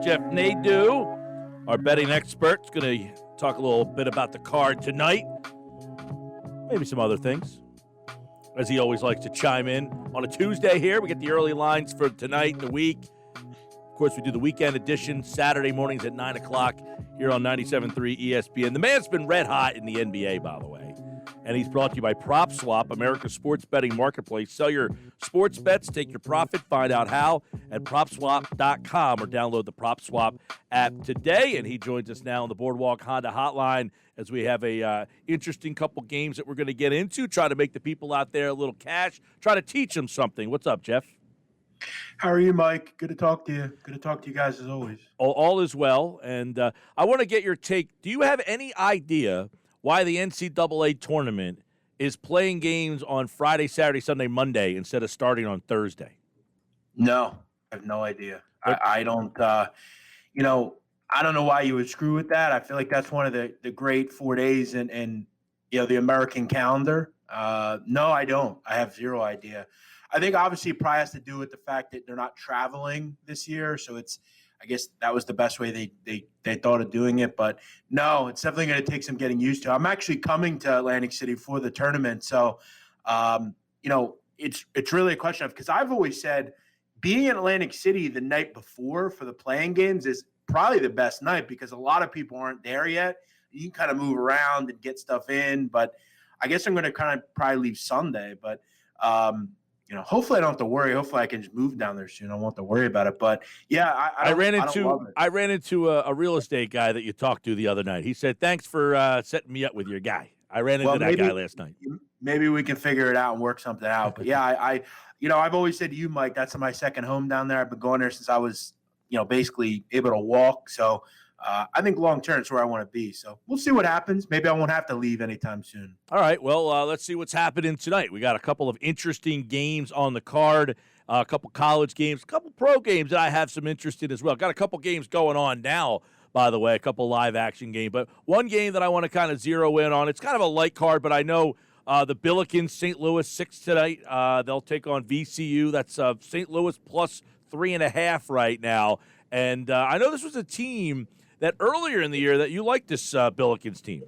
Jeff Nadu, our betting expert, is going to talk a little bit about the card tonight. Maybe some other things. As he always likes to chime in on a Tuesday here. We get the early lines for tonight, the week. Of course, we do the weekend edition Saturday mornings at 9 o'clock here on 97.3 ESPN. The man's been red hot in the NBA, by the way. And he's brought to you by PropSwap, America's sports betting marketplace. Sell your sports bets, take your profit, find out how at PropSwap.com or download the PropSwap app today. And he joins us now on the Boardwalk Honda Hotline as we have a interesting couple games that we're going to get into, try to make the people out there a little cash, try to teach them something. What's up, Jeff? How are you, Mike? Good to talk to you. Good to talk to you guys as always. All is well. And I want to get your take. Do you have any idea why the NCAA tournament is playing games on Friday, Saturday, Sunday, Monday instead of starting on Thursday? No, I have no idea. I don't, I don't know why you would screw with that. I feel like that's one of the great 4 days in the American calendar. No, I don't. I have zero idea. I think obviously it probably has to do with the fact that they're not traveling this year. So I guess that was the best way they thought of doing it. But no, it's definitely going to take some getting used to. I'm actually coming to Atlantic City for the tournament. So, it's really a question of, because I've always said being in Atlantic City the night before for the playing games is probably the best night because a lot of people aren't there yet. You can kind of move around and get stuff in. But I guess I'm going to kind of probably leave Sunday. But, hopefully I don't have to worry. Hopefully I can just move down there soon. I won't have to worry about it. But yeah, I ran into a real estate guy that you talked to the other night. He said, "Thanks for setting me up with your guy." I ran into that guy last night. Maybe we can figure it out and work something out. But yeah, I've always said to you, Mike, that's my second home down there. I've been going there since I was, basically able to walk. So I think long-term is where I want to be. So we'll see what happens. Maybe I won't have to leave anytime soon. All right. Well, let's see what's happening tonight. We got a couple of interesting games on the card, a couple college games, a couple pro games that I have some interest in as well. Got a couple games going on now, by the way, a couple live action games. But one game that I want to kind of zero in on, it's kind of a light card, but I know the Billikens, St. Louis, 6 tonight. They'll take on VCU. That's St. Louis plus 3.5 right now. And I know this was a team that earlier in the year that you liked this Billikens team.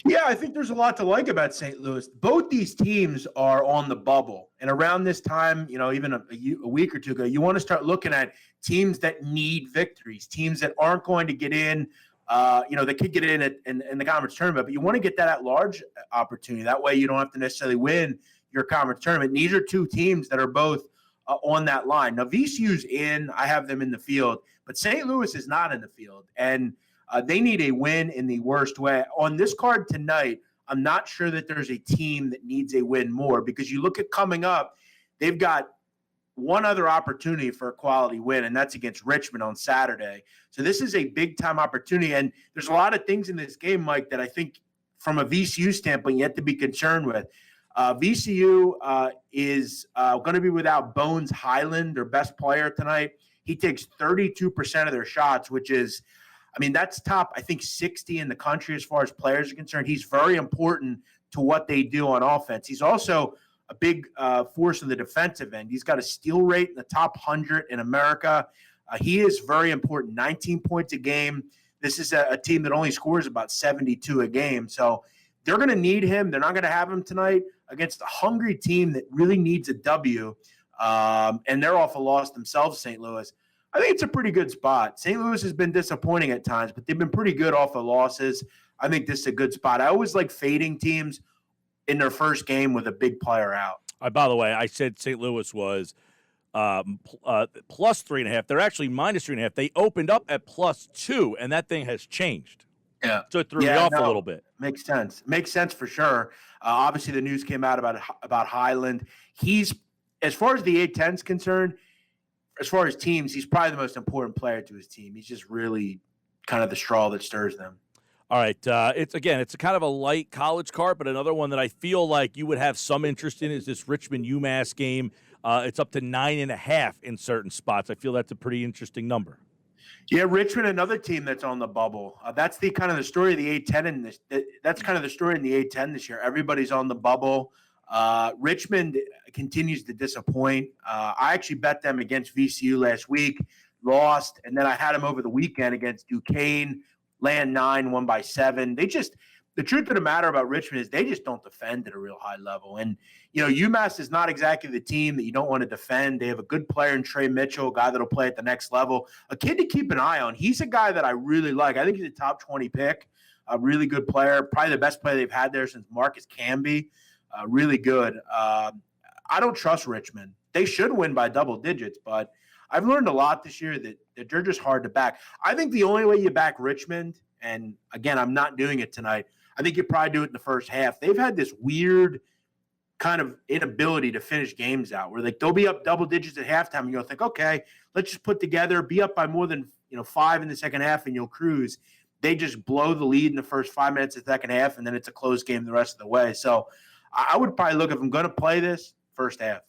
Yeah, I think there's a lot to like about St. Louis. Both these teams are on the bubble. And around this time, even a week or two ago, you want to start looking at teams that need victories, teams that aren't going to get in, they could get in in the conference tournament, but you want to get that at large opportunity. That way you don't have to necessarily win your conference tournament. And these are two teams that are both on that line. Now, VCU's in. I have them in the field, but St. Louis is not in the field. And they need a win in the worst way. On this card tonight, I'm not sure that there's a team that needs a win more because you look at coming up, they've got one other opportunity for a quality win, and that's against Richmond on Saturday. So this is a big-time opportunity, and there's a lot of things in this game, Mike, that I think from a VCU standpoint you have to be concerned with. VCU is going to be without Bones Highland, their best player tonight. He takes 32% of their shots, which is, that's top, I think, 60 in the country as far as players are concerned. He's very important to what they do on offense. He's also a big force in the defensive end. He's got a steal rate in the top 100 in America. He is very important, 19 points a game. This is a team that only scores about 72 a game. So they're going to need him. They're not going to have him tonight against a hungry team that really needs a W. And they're off a loss themselves, St. Louis. I think it's a pretty good spot. St. Louis has been disappointing at times, but they've been pretty good off of losses. I think this is a good spot. I always like fading teams in their first game with a big player out. By the way, I said St. Louis was plus 3.5. They're actually minus 3.5. They opened up at plus 2, and that thing has changed. Yeah. So it threw me off a little bit. Makes sense. Makes sense for sure. Obviously, the news came out about Highland. He's, as far as the A-10 is concerned, as far as teams, he's probably the most important player to his team. He's just really kind of the straw that stirs them. All right. It's a kind of a light college card, but another one that I feel like you would have some interest in is this Richmond-UMass game. It's up to 9.5 in certain spots. I feel that's a pretty interesting number. Yeah, Richmond, another team that's on the bubble. That's the kind of the story of the A-10 in this. That's kind of the story in the A-10 this year. Everybody's on the bubble. Richmond continues to disappoint. I actually bet them against VCU last week. lost, and then I had them over the weekend against Duquesne, land 9, won by 7. The truth of the matter about Richmond is they just don't defend at a real high level. And, UMass is not exactly the team that you don't want to defend. They have a good player in Trey Mitchell, a guy that'll play at the next level, a kid to keep an eye on. He's a guy that I really like. I think he's a top 20 pick, a really good player, probably the best player they've had there since Marcus Camby. Really good. I don't trust Richmond. They should win by double digits, but I've learned a lot this year that they're just hard to back. I think the only way you back Richmond, and again, I'm not doing it tonight, I think you probably do it in the first half. They've had this weird kind of inability to finish games out where they'll be up double digits at halftime and you'll think, okay, let's just put together, be up by more than 5 in the second half and you'll cruise. They just blow the lead in the first 5 minutes of the second half, and then it's a close game the rest of the way. So I would probably look, if I'm going to play this, first half.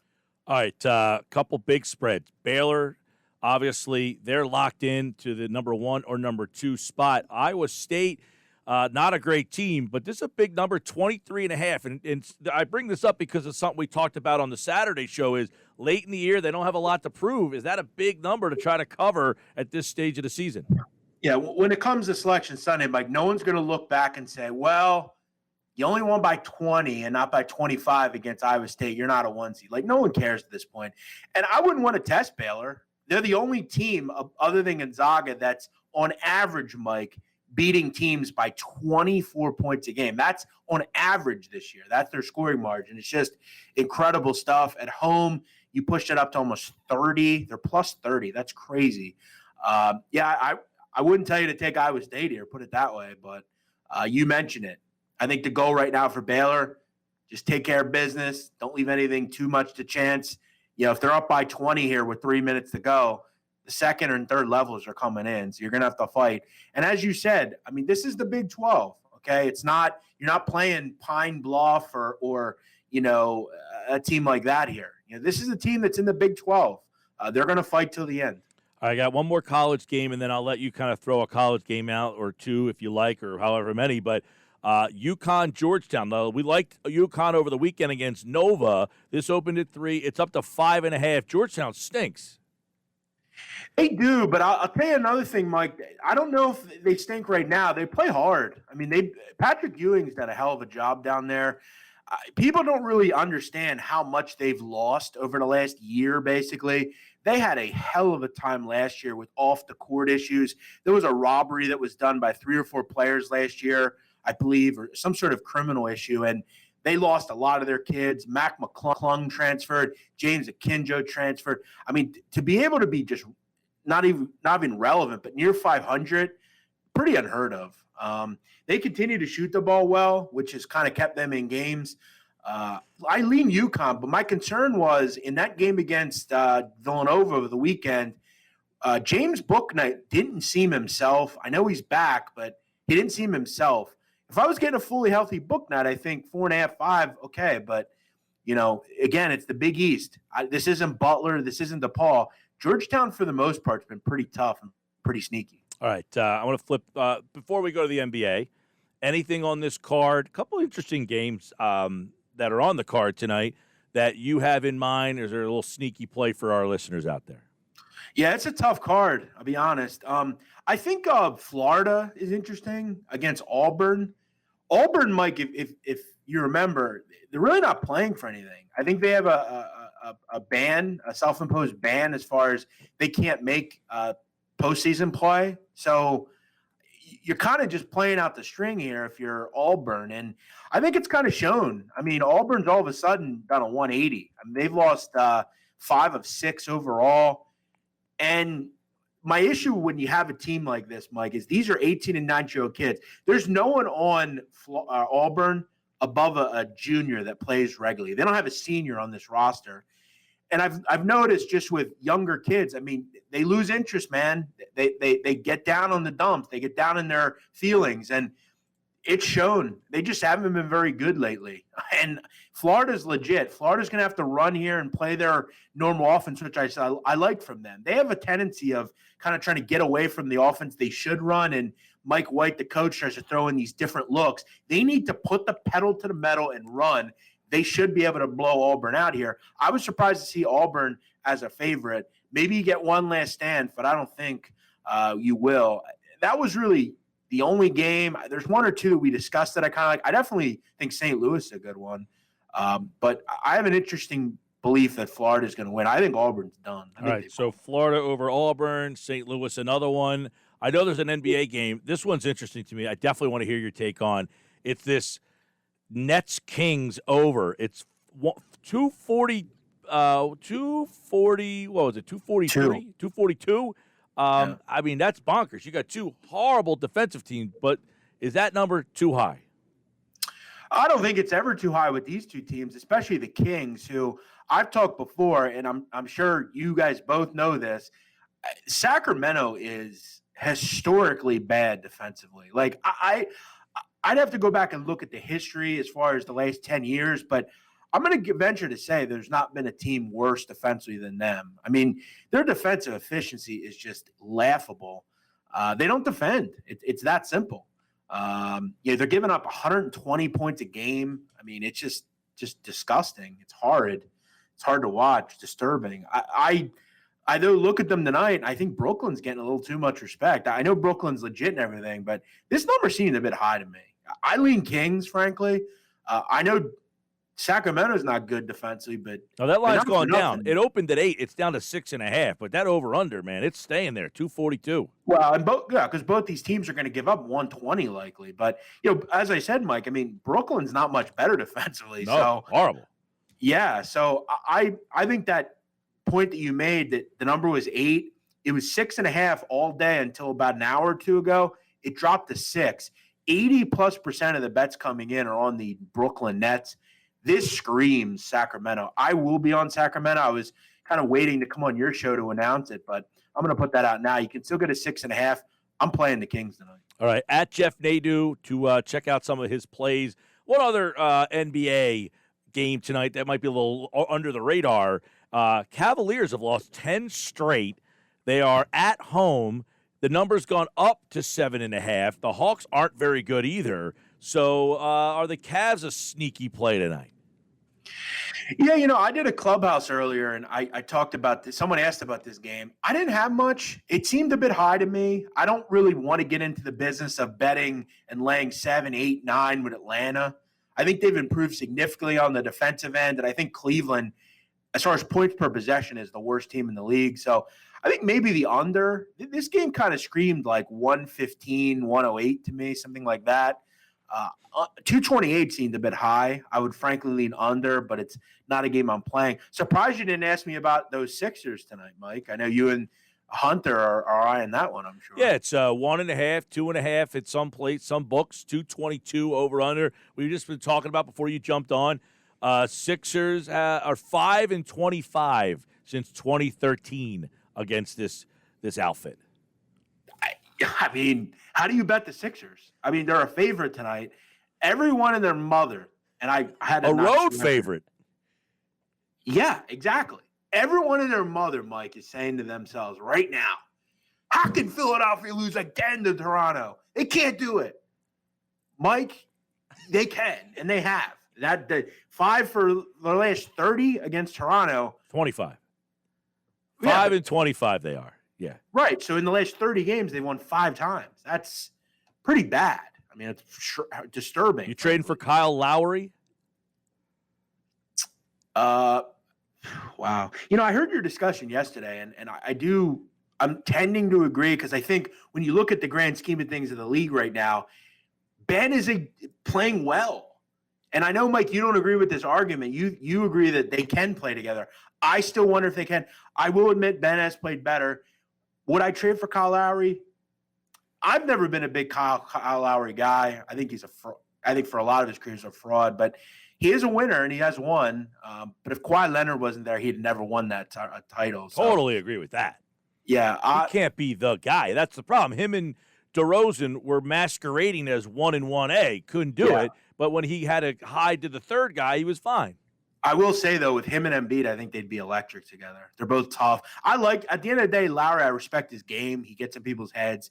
All right, couple big spreads. Baylor, obviously, they're locked in to the number 1 or number 2 spot. Iowa State, not a great team, but this is a big number, 23.5. And I bring this up because it's something we talked about on the Saturday show is late in the year, they don't have a lot to prove. Is that a big number to try to cover at this stage of the season? Yeah, when it comes to Selection Sunday, Mike, no one's going to look back and say, well, you only won by 20 and not by 25 against Iowa State. You're not a 1 seed. Like, no one cares at this point. And I wouldn't want to test Baylor. They're the only team other than Gonzaga that's on average, Mike, beating teams by 24 points a game. That's on average this year. That's their scoring margin. It's just incredible stuff. At home, you pushed it up to almost 30. They're plus 30. That's crazy. I wouldn't tell you to take Iowa State here, put it that way, but you mentioned it. I think the goal right now for Baylor, just take care of business. Don't leave anything too much to chance. If they're up by 20 here with 3 minutes to go, the second and third levels are coming in, so you're going to have to fight. And as you said, I mean, this is the Big 12, okay? You're not playing Pine Bluff or a team like that here. This is a team that's in the Big 12. They're going to fight till the end. I got one more college game, and then I'll let you kind of throw a college game out or two if you like, or however many. But UConn, Georgetown. Now, we liked UConn over the weekend against Nova. This opened at 3. It's up to 5.5. Georgetown stinks. They do, but I'll tell you another thing, Mike. I don't know if they stink right now. They play hard. I mean, Patrick Ewing's done a hell of a job down there. People don't really understand how much they've lost over the last year, basically. They had a hell of a time last year with off-the-court issues. There was a robbery that was done by 3 or 4 players last year, I believe, or some sort of criminal issue, and they lost a lot of their kids. Mac McClung transferred. James Akinjo transferred. I mean, to be able to be just not even relevant, but near 500, pretty unheard of. They continue to shoot the ball well, which has kind of kept them in games. I lean UConn, but my concern was in that game against Villanova over the weekend, James Bouknight didn't seem himself. I know he's back, but he didn't seem himself. If I was getting a fully healthy Bouknight, I think 4.5, 5, okay. But, again, it's the Big East. This isn't Butler. This isn't DePaul. Georgetown, for the most part, has been pretty tough and pretty sneaky. All right, I want to flip before we go to the NBA. Anything on this card? A couple interesting games that are on the card tonight that you have in mind? Is there a little sneaky play for our listeners out there? Yeah, it's a tough card, I'll be honest. I think Florida is interesting against Auburn. Auburn, Mike, if you remember, they're really not playing for anything. I think they have a ban, a self-imposed ban as far as they can't make postseason play. So you're kind of just playing out the string here if you're Auburn. And I think it's kind of shown. I mean, Auburn's all of a sudden done a 180. I mean, they've lost 5 of 6 overall. And my issue when you have a team like this, Mike, is these are 18 and 19-year-old kids. There's no one on Auburn above a junior that plays regularly. They don't have a senior on this roster. And I've noticed just with younger kids, I mean, they lose interest, man. They get down on the dumps. They get down in their feelings. And it's shown. They just haven't been very good lately. And Florida's legit. Florida's going to have to run here and play their normal offense, which I like from them. They have a tendency of kind of trying to get away from the offense they should run. And Mike White, the coach, tries to throw in these different looks. They need to put the pedal to the metal and run. They should be able to blow Auburn out here. I was surprised to see Auburn as a favorite. maybe you get one last stand, but I don't think you will. That was really the only game. There's one or two that we discussed that I kind of like. I definitely think St. Louis is a good one. But I have an interesting belief that Florida is going to win. I think Auburn's done. All right, so Florida over Auburn, St. Louis another one. I know there's an NBA game. This one's interesting to me. I definitely want to hear your take on. It's this Nets Kings over. It's 240. 240. What was it? 243. 242. Yeah. I mean, that's bonkers. You got two horrible defensive teams, but is that number too high? I don't think it's ever too high with these two teams, especially the Kings, who I've talked before, and I'm sure you guys both know this. Sacramento is historically bad defensively. Like I'd have to go back and look at the history as far as the last 10 years, but I'm going to venture to say there's not been a team worse defensively than them. I mean, their defensive efficiency is just laughable. They don't defend. It's that simple. They're giving up 120 points a game. I mean, it's just disgusting. It's horrid. It's hard to watch. Disturbing. I do look at them tonight. I think Brooklyn's getting a little too much respect. I know Brooklyn's legit and everything, but this number seemed a bit high to me. I lean Kings, frankly. I know Sacramento's not good defensively, but that line's gone down. It opened at 8. It's down to 6.5. But that over/under, man, it's staying there. 242. Well, and because both these teams are going to give up 120 likely. But as I said, Mike, I mean Brooklyn's not much better defensively. No, so horrible. Yeah, so I think that point that you made that the number was 8. It was 6.5 all day until about an hour or two ago. It dropped to 6. 80+% of the bets coming in are on the Brooklyn Nets. This screams Sacramento. I will be on Sacramento. I was kind of waiting to come on your show to announce it, but I'm going to put that out now. You can still get a 6.5. I'm playing the Kings tonight. All right, at Jeff Nadu to check out some of his plays. What other NBA game tonight that might be a little under the radar? Cavaliers have lost 10 straight. They are at home. The number's gone up to 7.5. The Hawks aren't very good either. So are the Cavs a sneaky play tonight? Yeah, I did a clubhouse earlier, and I talked about this. Someone asked about this game. I didn't have much. It seemed a bit high to me. I don't really want to get into the business of betting and laying 7, 8, 9 with Atlanta. I think they've improved significantly on the defensive end, and I think Cleveland, as far as points per possession, is the worst team in the league. So I think maybe the under. This game kind of screamed like 115, 108 to me, something like that. 228 seemed a bit high. I would frankly lean under, but it's not a game I'm playing. Surprised you didn't ask me about those Sixers tonight, Mike. I know you and Hunter are eyeing that one, I'm sure. Yeah, it's 1.5, 2.5 at some place, some books, 222 over under. We've just been talking about before you jumped on. Sixers are 5-25 since 2013 against this outfit. I mean, how do you bet the Sixers? I mean, they're a favorite tonight. Everyone and their mother, and I had a road favorite. Yeah, exactly. Everyone and their mother, Mike, is saying to themselves right now, how can Philadelphia lose again to Toronto? They can't do it. Mike, they can, and they have. The 5 for the last 30 against Toronto. 25. 5-25 they are. Yeah. Right. So in the last 30 games, they won 5 times. That's pretty bad. I mean, it's disturbing. You trading for Kyle Lowry? Wow. I heard your discussion yesterday, and I'm tending to agree because I think when you look at the grand scheme of things of the league right now, Ben is playing well. And I know, Mike, you don't agree with this argument. You agree that they can play together. I still wonder if they can. I will admit Ben has played better. Would I trade for Kyle Lowry? I've never been a big Kyle Lowry guy. I think he's a fraud. I think for a lot of his career he's a fraud, but he is a winner and he has won. But if Kawhi Leonard wasn't there, he'd never won that title. So, totally agree with that. Yeah. He can't be the guy. That's the problem. Him and DeRozan were masquerading as 1 and 1A. Couldn't do it. But when he had to hide to the third guy, he was fine. I will say, though, with him and Embiid, I think they'd be electric together. They're both tough. At the end of the day, Lowry, I respect his game. He gets in people's heads.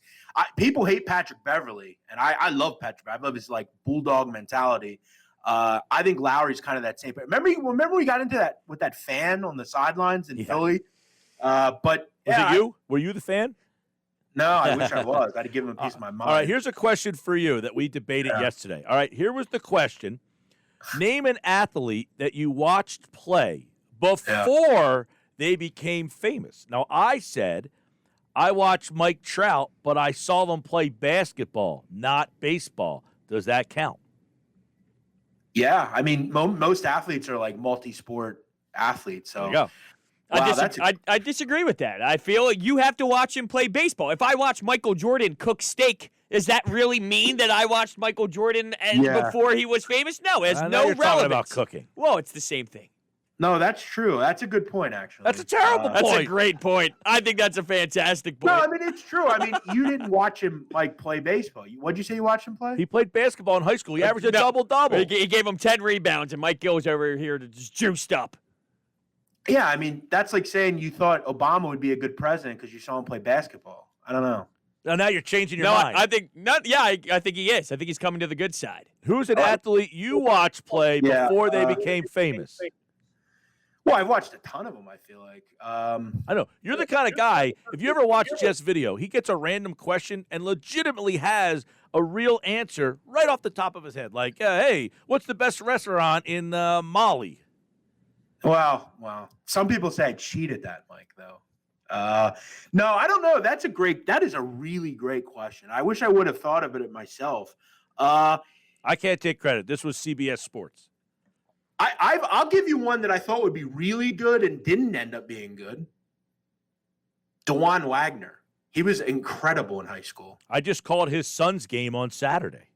People hate Patrick Beverley, and I love Patrick. I love his, bulldog mentality. I think Lowry's kind of that same. Remember we got into that with that fan on the sidelines in Philly? But Was yeah, it you? Were you the fan? No, I wish I was. I'd give him a piece of my mind. All right, here's a question for you that we debated yesterday. All right, here was the question. Name an athlete that you watched play before they became famous. Now, I said I watched Mike Trout, but I saw them play basketball, not baseball. Does that count? Yeah, I mean, most athletes are like multi-sport athletes. So There you go. wow, I disagree with that. I feel like you have to watch him play baseball. If I watch Michael Jordan cook steak, does that really mean that I watched Michael Jordan before he was famous? No, it has no you're relevance. talking about cooking. Well, it's the same thing. no, that's true. That's a good point, actually. That's a terrible That's point. a great point. I think that's a fantastic point. No, I mean it's true. I mean, you didn't watch him like play baseball. What'd you say you watched him play? He played basketball in high school. He averaged a No. double-double. He gave him 10 rebounds, and Mike Gill was over here to just juiced up. Yeah, I mean that's like saying you thought Obama would be a good president because you saw him play basketball. I don't know. Now you're changing your No, mind. I think not. Yeah, I think he is. I think he's coming to the good side. Who's an athlete you watched play before they became famous? Well, I've watched a ton of them. I feel like. I know. You're the kind of guy, if you ever watch Jeff's video, he gets a random question and legitimately has a real answer right off the top of his head. Like, hey, what's the best restaurant in Mali? Well, some people say I cheated that, Mike, though. No, I don't know. That is a really great question. I wish I would have thought of it myself. I can't take credit. This was CBS Sports. I'll give you one that I thought would be really good and didn't end up being good. DeJuan Wagner. He was incredible in high school. I just called his son's game on Saturday.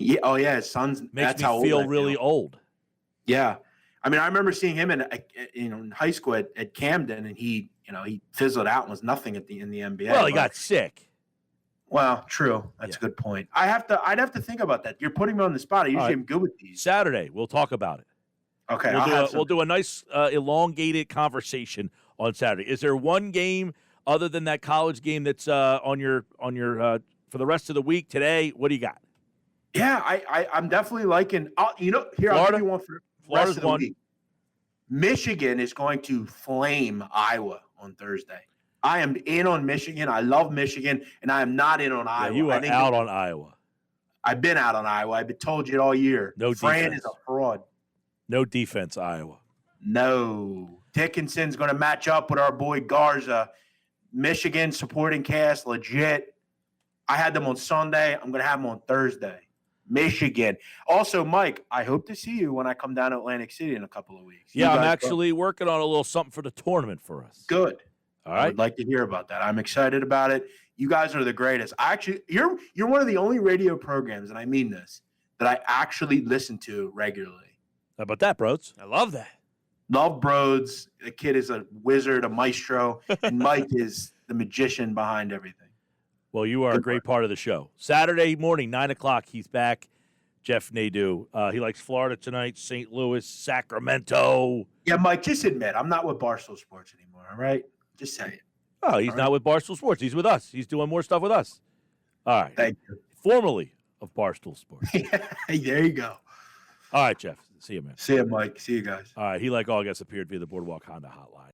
Yeah, oh yeah, his son's Makes me feel really old. Yeah. I mean, I remember seeing him in high school at Camden, and he fizzled out and was nothing in the NBA. Well, he got sick. Well, true. That's a good point. I'd have to think about that. You're putting me on the spot. I usually am good with these. Saturday, we'll talk about it. Okay, We'll do a nice elongated conversation on Saturday. Is there one game other than that college game that's on your for the rest of the week today? What do you got? Yeah, I'm definitely liking. Here Florida? I'll give you one for Florida's rest of the one. week. Michigan is going to flame Iowa on Thursday. I am in on Michigan. I love Michigan, and I am not in on Iowa. You are out on Iowa. I've been out on Iowa. I've been told you it all year. No Fran defense. is a fraud. No defense, Iowa. No. Dickinson's going to match up with our boy Garza. Michigan supporting cast, legit. I had them on Sunday. I'm going to have them on Thursday. Michigan. Also, Mike, I hope to see you when I come down to Atlantic City in a couple of weeks. Yeah, I'm actually working on a little something for the tournament for us. Good. All right. I would like to hear about that. I'm excited about it. You guys are the greatest. You're one of the only radio programs, and I mean this, that I actually listen to regularly. How about that, bros? I love that. Love Broads. The kid is a wizard, a maestro, and Mike is the magician behind everything. Well, you are a great part of the show. Saturday morning, 9 o'clock, he's back. Jeff Nadu. He likes Florida tonight, St. Louis, Sacramento. Yeah, Mike, just admit, I'm not with Barstool Sports anymore, all right? Just say it. Oh, he's not with Barstool Sports. He's with us. He's doing more stuff with us. All right. Thank you. Formerly of Barstool Sports. Hey, there you go. All right, Jeff. See you, man. See you, Mike. See you guys. All right. He, like all guests, appeared via the Boardwalk Honda hotline.